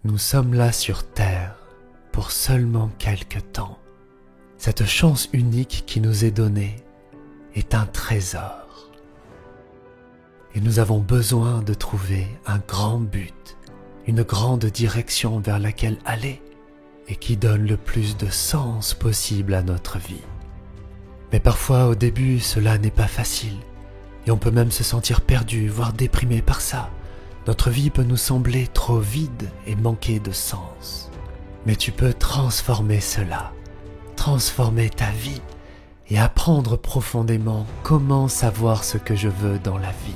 Nous sommes là sur Terre pour seulement quelque temps. Cette chance unique qui nous est donnée est un trésor. Et nous avons besoin de trouver un grand but, une grande direction vers laquelle aller et qui donne le plus de sens possible à notre vie. Mais parfois, au début, cela n'est pas facile et on peut même se sentir perdu, voire déprimé par ça. Notre vie peut nous sembler trop vide et manquer de sens. Mais tu peux transformer cela, transformer ta vie et apprendre profondément comment savoir ce que je veux dans la vie,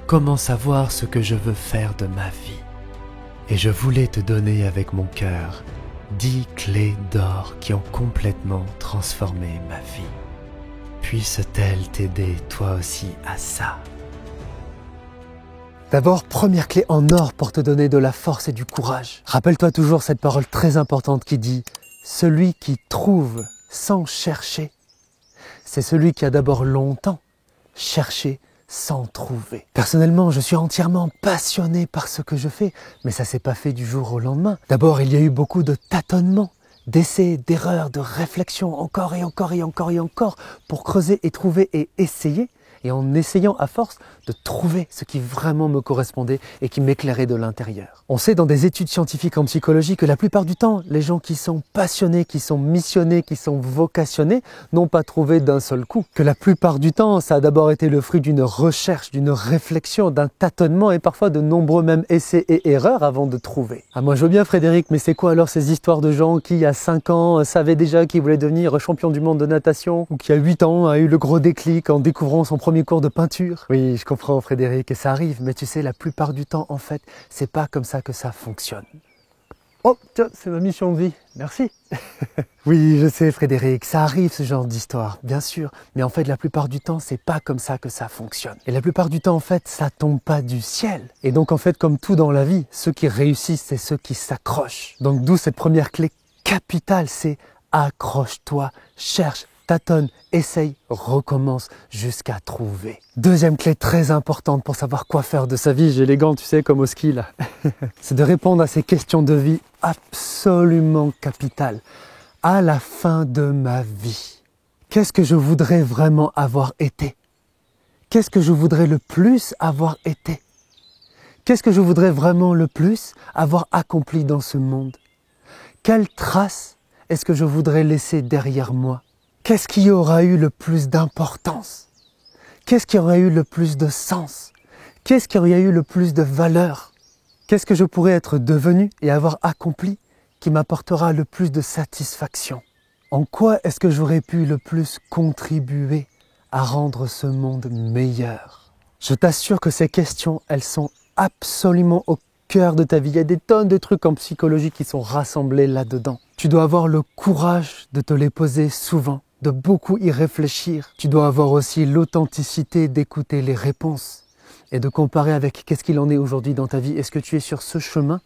comment savoir ce que je veux faire de ma vie. Et je voulais te donner avec mon cœur 10 clés d'or qui ont complètement transformé ma vie. Puisse-t-elle t'aider toi aussi à ça? D'abord, première clé en or pour te donner de la force et du courage. Rappelle-toi toujours cette parole très importante qui dit « Celui qui trouve sans chercher, c'est celui qui a d'abord longtemps cherché sans trouver. » Personnellement, je suis entièrement passionné par ce que je fais, mais ça s'est pas fait du jour au lendemain. D'abord, il y a eu beaucoup de tâtonnements, d'essais, d'erreurs, de réflexions, encore et encore et encore et encore, pour creuser et trouver et essayer. Et en essayant à force de trouver ce qui vraiment me correspondait et qui m'éclairait de l'intérieur. On sait dans des études scientifiques en psychologie que la plupart du temps, les gens qui sont passionnés, qui sont missionnés, qui sont vocationnés, n'ont pas trouvé d'un seul coup. Que la plupart du temps, ça a d'abord été le fruit d'une recherche, d'une réflexion, d'un tâtonnement et parfois de nombreux même essais et erreurs avant de trouver. Ah, moi je veux bien Frédéric, mais c'est quoi alors ces histoires de gens qui, à 5 ans, savaient déjà qu'ils voulaient devenir champion du monde de natation ou qui, à 8 ans, a eu le gros déclic en découvrant son premier cours de peinture? Oui, je comprends Frédéric, et ça arrive, mais tu sais, la plupart du temps, en fait, c'est pas comme ça que ça fonctionne. Oh, tiens, c'est ma mission de vie, merci. Oui, je sais Frédéric, ça arrive ce genre d'histoire, bien sûr, mais en fait, la plupart du temps, c'est pas comme ça que ça fonctionne. Et la plupart du temps, en fait, ça tombe pas du ciel. Et donc, en fait, comme tout dans la vie, ceux qui réussissent, c'est ceux qui s'accrochent. Donc, d'où cette première clé capitale, c'est accroche-toi, cherche, tâtonne, essaye, recommence jusqu'à trouver. Deuxième clé très importante pour savoir quoi faire de sa vie, j'ai les gants, tu sais, comme au ski là, c'est de répondre à ces questions de vie absolument capitales. À la fin de ma vie, qu'est-ce que je voudrais vraiment avoir été? Qu'est-ce que je voudrais le plus avoir été? Qu'est-ce que je voudrais vraiment le plus avoir accompli dans ce monde? Quelle trace est-ce que je voudrais laisser derrière moi? Qu'est-ce qui aura eu le plus d'importance? Qu'est-ce qui aurait eu le plus de sens? Qu'est-ce qui aurait eu le plus de valeur? Qu'est-ce que je pourrais être devenu et avoir accompli qui m'apportera le plus de satisfaction? En quoi est-ce que j'aurais pu le plus contribuer à rendre ce monde meilleur? Je t'assure que ces questions, elles sont absolument au cœur de ta vie. Il y a des tonnes de trucs en psychologie qui sont rassemblés là-dedans. Tu dois avoir le courage de te les poser souvent, de beaucoup y réfléchir. Tu dois avoir aussi l'authenticité d'écouter les réponses et de comparer avec qu'est-ce qu'il en est aujourd'hui dans ta vie. Est-ce que tu es sur ce chemin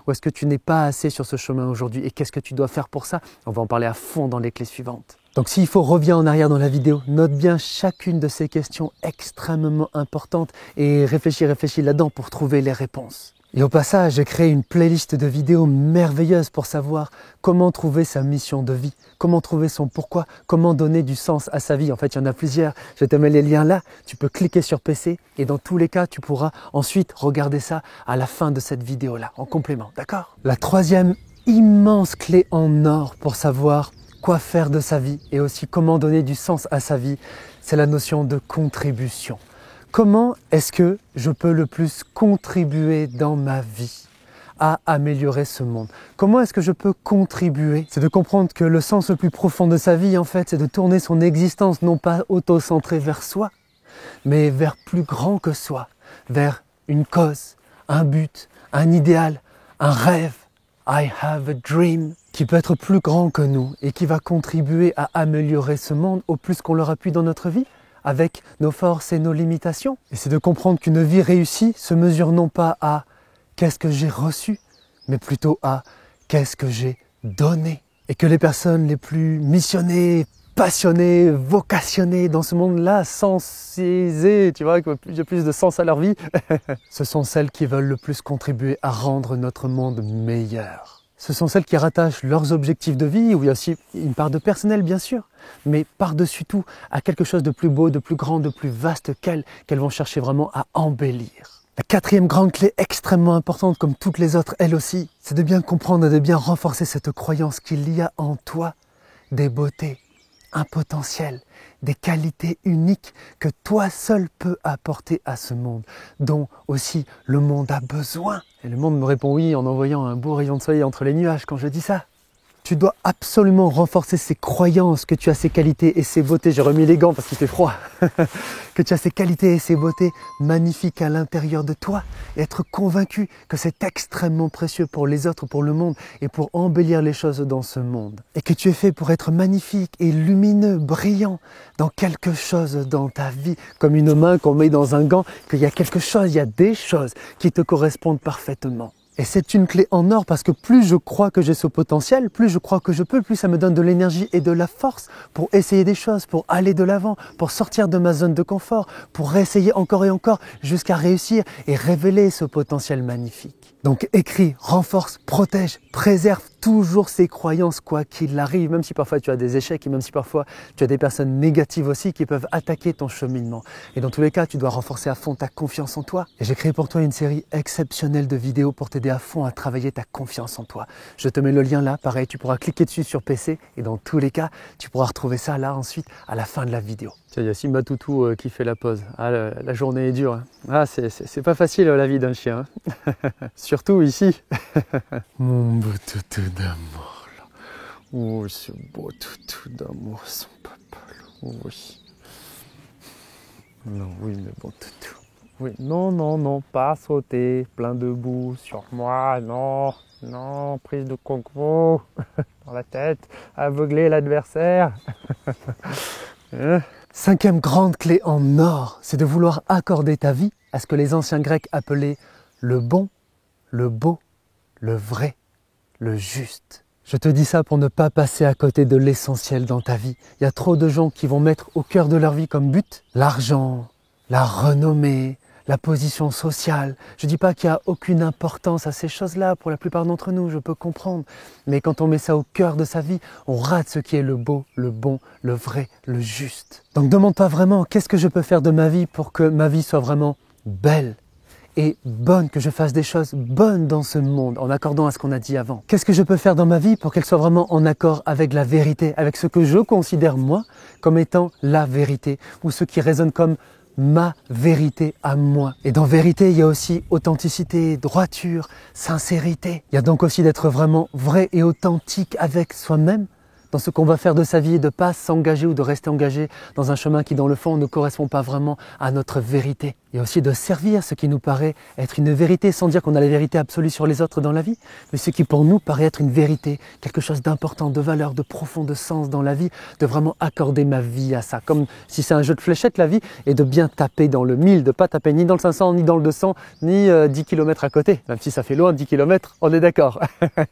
ou est-ce que tu n'es pas assez sur ce chemin aujourd'hui? Et qu'est-ce que tu dois faire pour ça? On va en parler à fond dans les clés suivantes. Donc s'il faut, reviens en arrière dans la vidéo, note bien chacune de ces questions extrêmement importantes et réfléchis là-dedans pour trouver les réponses. Et au passage, j'ai créé une playlist de vidéos merveilleuses pour savoir comment trouver sa mission de vie, comment trouver son pourquoi, comment donner du sens à sa vie. En fait, il y en a plusieurs. Je te mets les liens là, tu peux cliquer sur PC et dans tous les cas, tu pourras ensuite regarder ça à la fin de cette vidéo-là, en complément, d'accord? La troisième immense clé en or pour savoir quoi faire de sa vie et aussi comment donner du sens à sa vie, c'est la notion de contribution. Comment est-ce que je peux le plus contribuer dans ma vie à améliorer ce monde? Comment est-ce que je peux contribuer? C'est de comprendre que le sens le plus profond de sa vie, en fait, c'est de tourner son existence non pas auto-centrée vers soi, mais vers plus grand que soi, vers une cause, un but, un idéal, un rêve. I have a dream qui peut être plus grand que nous et qui va contribuer à améliorer ce monde au plus qu'on l'aura pu dans notre vie, avec nos forces et nos limitations. Et c'est de comprendre qu'une vie réussie se mesure non pas à qu'est-ce que j'ai reçu, mais plutôt à qu'est-ce que j'ai donné. Et que les personnes les plus missionnées, passionnés, vocationnés dans ce monde-là, sensisés, tu vois, qui ont plus de sens à leur vie. Ce sont celles qui veulent le plus contribuer à rendre notre monde meilleur. Ce sont celles qui rattachent leurs objectifs de vie, où il y a aussi une part de personnel bien sûr, mais par-dessus tout à quelque chose de plus beau, de plus grand, de plus vaste qu'elles vont chercher vraiment à embellir. La quatrième grande clé extrêmement importante, comme toutes les autres elles aussi, c'est de bien comprendre et de bien renforcer cette croyance qu'il y a en toi des beautés, un potentiel, des qualités uniques que toi seul peux apporter à ce monde, dont aussi le monde a besoin. Et le monde me répond oui en envoyant un beau rayon de soleil entre les nuages quand je dis ça. Tu dois absolument renforcer ces croyances que tu as ces qualités et ces beautés. J'ai remis les gants parce qu'il fait froid. Que tu as ces qualités et ces beautés magnifiques à l'intérieur de toi et être convaincu que c'est extrêmement précieux pour les autres, pour le monde et pour embellir les choses dans ce monde. Et que tu es fait pour être magnifique et lumineux, brillant dans quelque chose dans ta vie. Comme une main qu'on met dans un gant, qu'il y a quelque chose, il y a des choses qui te correspondent parfaitement. Et c'est une clé en or parce que plus je crois que j'ai ce potentiel, plus je crois que je peux, plus ça me donne de l'énergie et de la force pour essayer des choses, pour aller de l'avant, pour sortir de ma zone de confort, pour réessayer encore et encore jusqu'à réussir et révéler ce potentiel magnifique. Donc écris, renforce, protège, préserve toujours ces croyances quoi qu'il arrive, même si parfois tu as des échecs et même si parfois tu as des personnes négatives aussi qui peuvent attaquer ton cheminement. Et dans tous les cas, tu dois renforcer à fond ta confiance en toi. Et j'ai créé pour toi une série exceptionnelle de vidéos pour t'aider à fond à travailler ta confiance en toi. Je te mets le lien là, pareil, tu pourras cliquer dessus sur PC et dans tous les cas, tu pourras retrouver ça là ensuite à la fin de la vidéo. Tiens, il y a Simba Toutou qui fait la pause. Ah, la journée est dure. Hein. Ah, c'est pas facile la vie d'un chien. Hein. Surtout ici. Mon beau toutou d'amour. Oh, ce beau toutou d'amour, son papa. Oui. Non, oui, mais bon toutou. Oui, non, non, non, pas sauter, plein de boue sur moi, non, non, prise de concours dans la tête, aveugler l'adversaire. Hein? Cinquième grande clé en or, c'est de vouloir accorder ta vie à ce que les anciens Grecs appelaient le bon, le beau, le vrai, le juste. Je te dis ça pour ne pas passer à côté de l'essentiel dans ta vie. Il y a trop de gens qui vont mettre au cœur de leur vie comme but l'argent, la renommée, la position sociale. Je ne dis pas qu'il n'y a aucune importance à ces choses-là pour la plupart d'entre nous, je peux comprendre. Mais quand on met ça au cœur de sa vie, on rate ce qui est le beau, le bon, le vrai, le juste. Donc demande-toi vraiment, qu'est-ce que je peux faire de ma vie pour que ma vie soit vraiment belle et bonne, que je fasse des choses bonnes dans ce monde, en accordant à ce qu'on a dit avant. Qu'est-ce que je peux faire dans ma vie pour qu'elle soit vraiment en accord avec la vérité, avec ce que je considère moi comme étant la vérité, ou ce qui résonne comme ma vérité à moi. Et dans vérité, il y a aussi authenticité, droiture, sincérité. Il y a donc aussi d'être vraiment vrai et authentique avec soi-même dans ce qu'on va faire de sa vie et de ne pas s'engager ou de rester engagé dans un chemin qui dans le fond ne correspond pas vraiment à notre vérité. Il y a aussi de servir ce qui nous paraît être une vérité sans dire qu'on a la vérité absolue sur les autres dans la vie, mais ce qui pour nous paraît être une vérité, quelque chose d'important, de valeur, de profond, de sens dans la vie, de vraiment accorder ma vie à ça. Comme si c'est un jeu de fléchettes la vie, et de bien taper dans le 1000, de ne pas taper ni dans le 500, ni dans le 200, ni 10 km à côté. Même si ça fait loin 10 km, on est d'accord.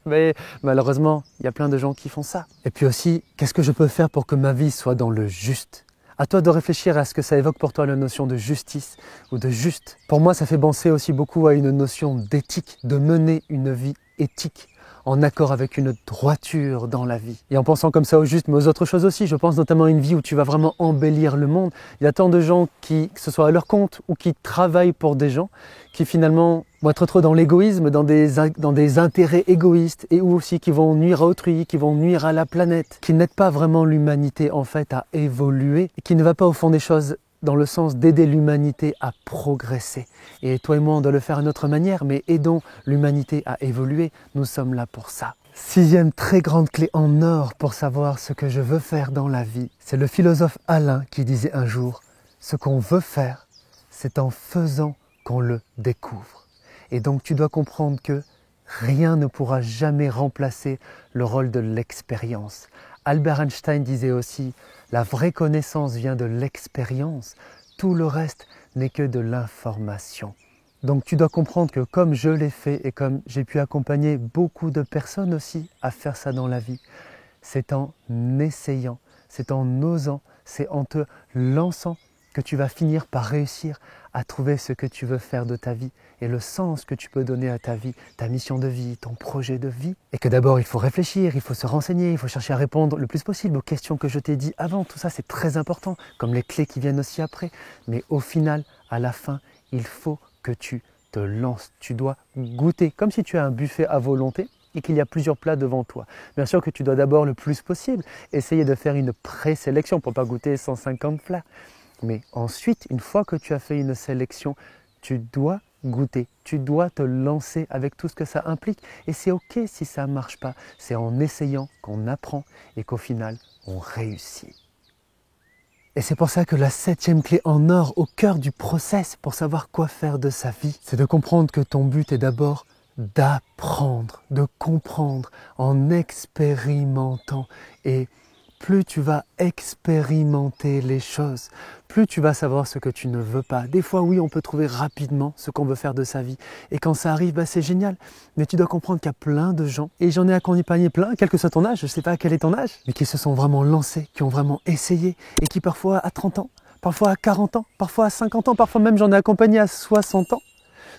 Mais malheureusement, il y a plein de gens qui font ça. Et puis aussi, qu'est-ce que je peux faire pour que ma vie soit dans le juste ? À toi de réfléchir à ce que ça évoque pour toi la notion de justice ou de juste. Pour moi, ça fait penser aussi beaucoup à une notion d'éthique, de mener une vie éthique, en accord avec une droiture dans la vie. Et en pensant comme ça au juste, mais aux autres choses aussi, je pense notamment à une vie où tu vas vraiment embellir le monde. Il y a tant de gens qui, que ce soit à leur compte ou qui travaillent pour des gens, qui finalement vont être trop dans l'égoïsme, dans des intérêts égoïstes, et ou aussi qui vont nuire à autrui, qui vont nuire à la planète, qui n'aident pas vraiment l'humanité en fait à évoluer, et qui ne va pas au fond des choses dans le sens d'aider l'humanité à progresser. Et toi et moi, on doit le faire à notre manière, mais aidons l'humanité à évoluer, nous sommes là pour ça. Sixième très grande clé en or pour savoir ce que je veux faire dans la vie, c'est le philosophe Alain qui disait un jour « Ce qu'on veut faire, c'est en faisant qu'on le découvre ». Et donc tu dois comprendre que rien ne pourra jamais remplacer le rôle de l'expérience. Albert Einstein disait aussi « La vraie connaissance vient de l'expérience, tout le reste n'est que de l'information ». Donc tu dois comprendre que comme je l'ai fait et comme j'ai pu accompagner beaucoup de personnes aussi à faire ça dans la vie, c'est en essayant c'est en osant, c'est en te lançant que tu vas finir par réussir à trouver ce que tu veux faire de ta vie et le sens que tu peux donner à ta vie, ta mission de vie, ton projet de vie. Et que d'abord, il faut réfléchir, il faut se renseigner, il faut chercher à répondre le plus possible aux questions que je t'ai dit avant. Tout ça, c'est très important, comme les clés qui viennent aussi après. Mais au final, à la fin, il faut que tu te lances. Tu dois goûter, comme si tu as un buffet à volonté et qu'il y a plusieurs plats devant toi. Bien sûr que tu dois d'abord, le plus possible, essayer de faire une présélection pour ne pas goûter 150 plats. Mais ensuite, une fois que tu as fait une sélection, tu dois goûter, tu dois te lancer avec tout ce que ça implique. Et c'est ok si ça ne marche pas, c'est en essayant qu'on apprend et qu'au final, on réussit. Et c'est pour ça que la 7e clé en or au cœur du process pour savoir quoi faire de sa vie, c'est de comprendre que ton but est d'abord d'apprendre, de comprendre en expérimentant. Et plus tu vas expérimenter les choses, plus tu vas savoir ce que tu ne veux pas. Des fois, oui, on peut trouver rapidement ce qu'on veut faire de sa vie. Et quand ça arrive, bah, c'est génial. Mais tu dois comprendre qu'il y a plein de gens, et j'en ai accompagné plein, quel que soit ton âge, je ne sais pas quel est ton âge, mais qui se sont vraiment lancés, qui ont vraiment essayé, et qui parfois à 30 ans, parfois à 40 ans, parfois à 50 ans, parfois même j'en ai accompagné à 60 ans,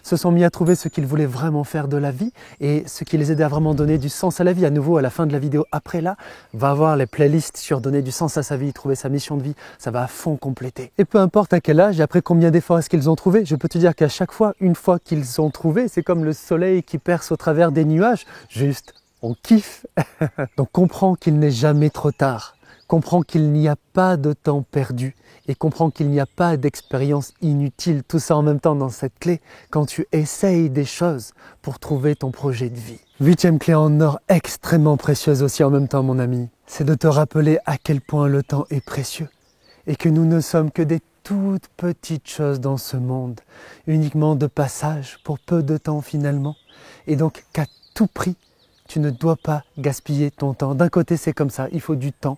se sont mis à trouver ce qu'ils voulaient vraiment faire de la vie et ce qui les aidait à vraiment donner du sens à la vie. À nouveau, à la fin de la vidéo, après là, va avoir les playlists sur donner du sens à sa vie, trouver sa mission de vie, ça va à fond compléter. Et peu importe à quel âge et après combien d'efforts est-ce qu'ils ont trouvé, je peux te dire qu'à chaque fois, une fois qu'ils ont trouvé, c'est comme le soleil qui perce au travers des nuages, juste, on kiffe. Donc comprends qu'il n'est jamais trop tard. Comprends qu'il n'y a pas de temps perdu et comprends qu'il n'y a pas d'expérience inutile, tout ça en même temps dans cette clé, quand tu essayes des choses pour trouver ton projet de vie. 8e clé en or extrêmement précieuse aussi en même temps, mon ami, c'est de te rappeler à quel point le temps est précieux et que nous ne sommes que des toutes petites choses dans ce monde, uniquement de passage pour peu de temps finalement, et donc qu'à tout prix, tu ne dois pas gaspiller ton temps. D'un côté, c'est comme ça, il faut du temps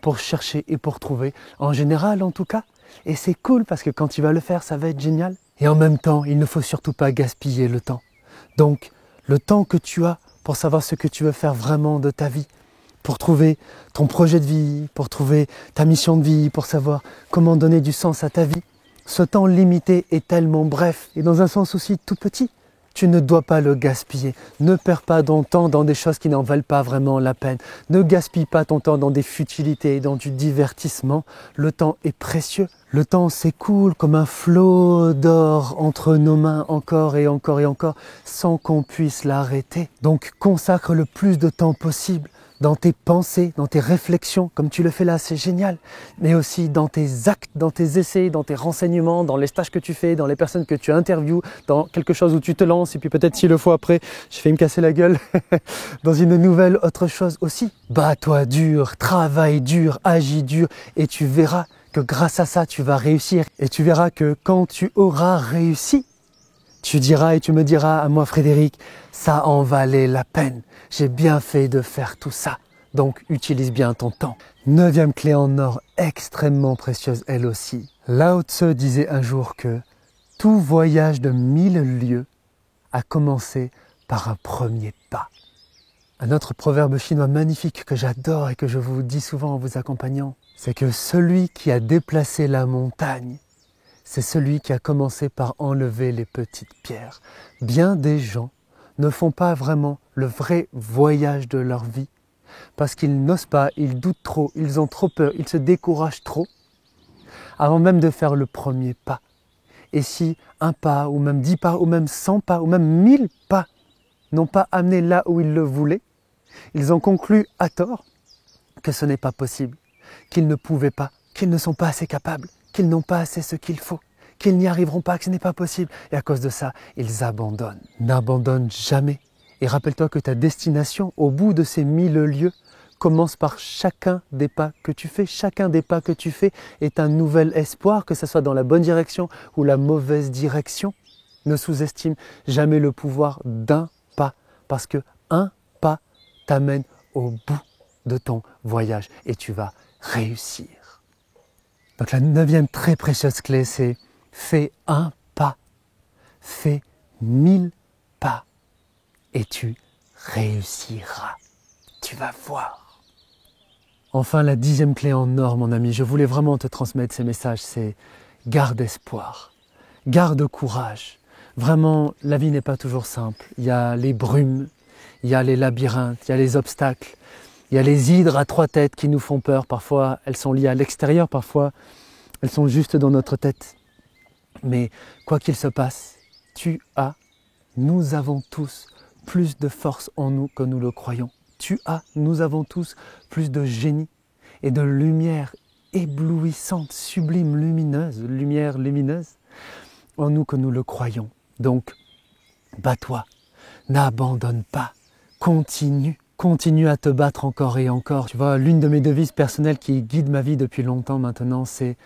pour chercher et pour trouver, en général en tout cas. Et c'est cool parce que quand tu vas le faire, ça va être génial. Et en même temps, il ne faut surtout pas gaspiller le temps. Donc, le temps que tu as pour savoir ce que tu veux faire vraiment de ta vie, pour trouver ton projet de vie, pour trouver ta mission de vie, pour savoir comment donner du sens à ta vie, ce temps limité est tellement bref et dans un sens aussi tout petit. Tu ne dois pas le gaspiller. Ne perds pas ton temps dans des choses qui n'en valent pas vraiment la peine. Ne gaspille pas ton temps dans des futilités, dans du divertissement. Le temps est précieux. Le temps s'écoule comme un flot d'or entre nos mains encore et encore et encore sans qu'on puisse l'arrêter. Donc consacre le plus de temps possible dans tes pensées, dans tes réflexions, comme tu le fais là, c'est génial, mais aussi dans tes actes, dans tes essais, dans tes renseignements, dans les stages que tu fais, dans les personnes que tu interviews, dans quelque chose où tu te lances, et puis peut-être si le fois après, je vais me casser la gueule, dans une nouvelle autre chose aussi. Bats-toi dur, travaille dur, agis dur, et tu verras que grâce à ça, tu vas réussir, et tu verras que quand tu auras réussi, tu diras et tu me diras à moi, Frédéric, ça en valait la peine. J'ai bien fait de faire tout ça. Donc, utilise bien ton temps. 9e clé en or, extrêmement précieuse elle aussi. Lao Tse disait un jour que tout voyage de 1000 lieues a commencé par un premier pas. Un autre proverbe chinois magnifique que j'adore et que je vous dis souvent en vous accompagnant, c'est que celui qui a déplacé la montagne, c'est celui qui a commencé par enlever les petites pierres. Bien des gens ne font pas vraiment le vrai voyage de leur vie parce qu'ils n'osent pas, ils doutent trop, ils ont trop peur, ils se découragent trop avant même de faire le premier pas. Et si un pas, ou même 10 pas, ou même 100 pas, ou même 1000 pas n'ont pas amené là où ils le voulaient, ils ont conclu à tort que ce n'est pas possible, qu'ils ne pouvaient pas, qu'ils ne sont pas assez capables, qu'ils n'ont pas assez ce qu'il faut, qu'ils n'y arriveront pas, que ce n'est pas possible. Et à cause de ça, ils abandonnent. N'abandonne jamais. Et rappelle-toi que ta destination, au bout de ces 1000 lieues, commence par chacun des pas que tu fais. Chacun des pas que tu fais est un nouvel espoir, que ce soit dans la bonne direction ou la mauvaise direction. Ne sous-estime jamais le pouvoir d'un pas, parce que un pas t'amène au bout de ton voyage et tu vas réussir. Donc la 9e très précieuse clé, c'est fais un pas, fais 1000 pas et tu réussiras. Tu vas voir. Enfin, la 10e clé en or, mon ami, je voulais vraiment te transmettre ces messages, c'est garde espoir, garde courage. Vraiment, la vie n'est pas toujours simple. Il y a les brumes, il y a les labyrinthes, il y a les obstacles, il y a les hydres à 3 têtes qui nous font peur. Parfois, elles sont liées à l'extérieur, parfois, elles sont juste dans notre tête. Mais quoi qu'il se passe, nous avons tous plus de force en nous que nous le croyons. Nous avons tous plus de génie et de lumière éblouissante, sublime, lumière lumineuse en nous que nous le croyons. Donc, bats-toi, n'abandonne pas, continue à te battre encore et encore. Tu vois, l'une de mes devises personnelles qui guide ma vie depuis longtemps maintenant, c'est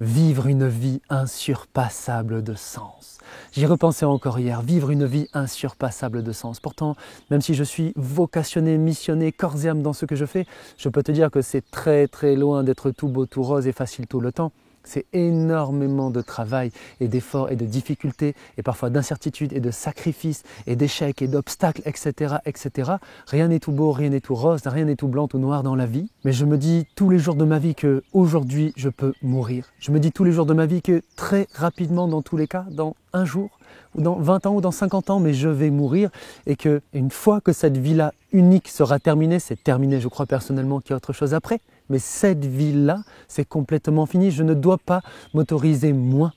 vivre une vie insurpassable de sens. J'y repensais encore hier, vivre une vie insurpassable de sens. Pourtant, même si je suis vocationné, missionné, corps et âme dans ce que je fais, je peux te dire que c'est très très loin d'être tout beau, tout rose et facile tout le temps. C'est énormément de travail et d'efforts et de difficultés et parfois d'incertitudes et de sacrifices et d'échecs et d'obstacles, etc., etc. Rien n'est tout beau, rien n'est tout rose, rien n'est tout blanc, tout noir dans la vie. Mais je me dis tous les jours de ma vie que aujourd'hui je peux mourir. Je me dis tous les jours de ma vie que très rapidement, dans tous les cas, dans un jour, ou dans 20 ans, ou dans 50 ans, mais je vais mourir. Et que une fois que cette vie-là unique sera terminée, c'est terminé, je crois personnellement qu'il y a autre chose après. Mais cette vie-là, c'est complètement fini. Je ne dois pas m'autoriser moins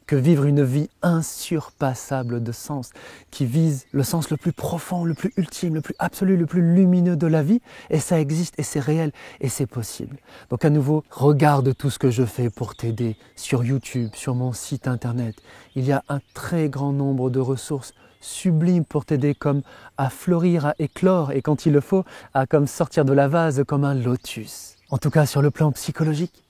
que vivre une vie insurpassable de sens, qui vise le sens le plus profond, le plus ultime, le plus absolu, le plus lumineux de la vie. Et ça existe, et c'est réel, et c'est possible. Donc à nouveau, regarde tout ce que je fais pour t'aider sur YouTube, sur mon site internet. Il y a un très grand nombre de ressources sublimes pour t'aider comme à fleurir, à éclore, et quand il le faut, à comme sortir de la vase comme un lotus. En tout cas sur le plan psychologique.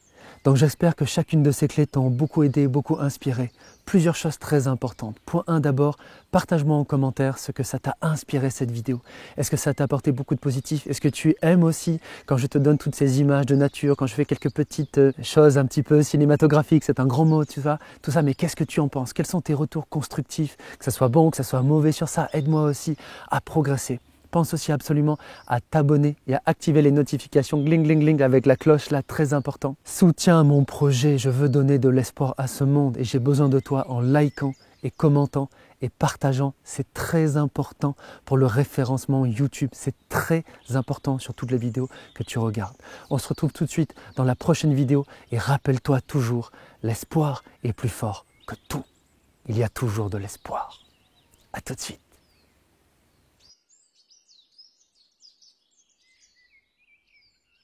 Donc j'espère que chacune de ces clés t'ont beaucoup aidé, beaucoup inspiré. Plusieurs choses très importantes. Point 1 d'abord, partage-moi en commentaire ce que ça t'a inspiré cette vidéo. Est-ce que ça t'a apporté beaucoup de positif? Est-ce que tu aimes aussi quand je te donne toutes ces images de nature, quand je fais quelques petites choses un petit peu cinématographiques, c'est un grand mot, tu vois, tout ça, mais qu'est-ce que tu en penses? Quels sont tes retours constructifs? Que ça soit bon, que ça soit mauvais sur ça, aide-moi aussi à progresser. Pense aussi absolument à t'abonner et à activer les notifications gling gling gling avec la cloche là, très important. Soutiens mon projet, je veux donner de l'espoir à ce monde et j'ai besoin de toi en likant et commentant et partageant. C'est très important pour le référencement YouTube, c'est très important sur toutes les vidéos que tu regardes. On se retrouve tout de suite dans la prochaine vidéo et rappelle-toi toujours, l'espoir est plus fort que tout. Il y a toujours de l'espoir. À tout de suite.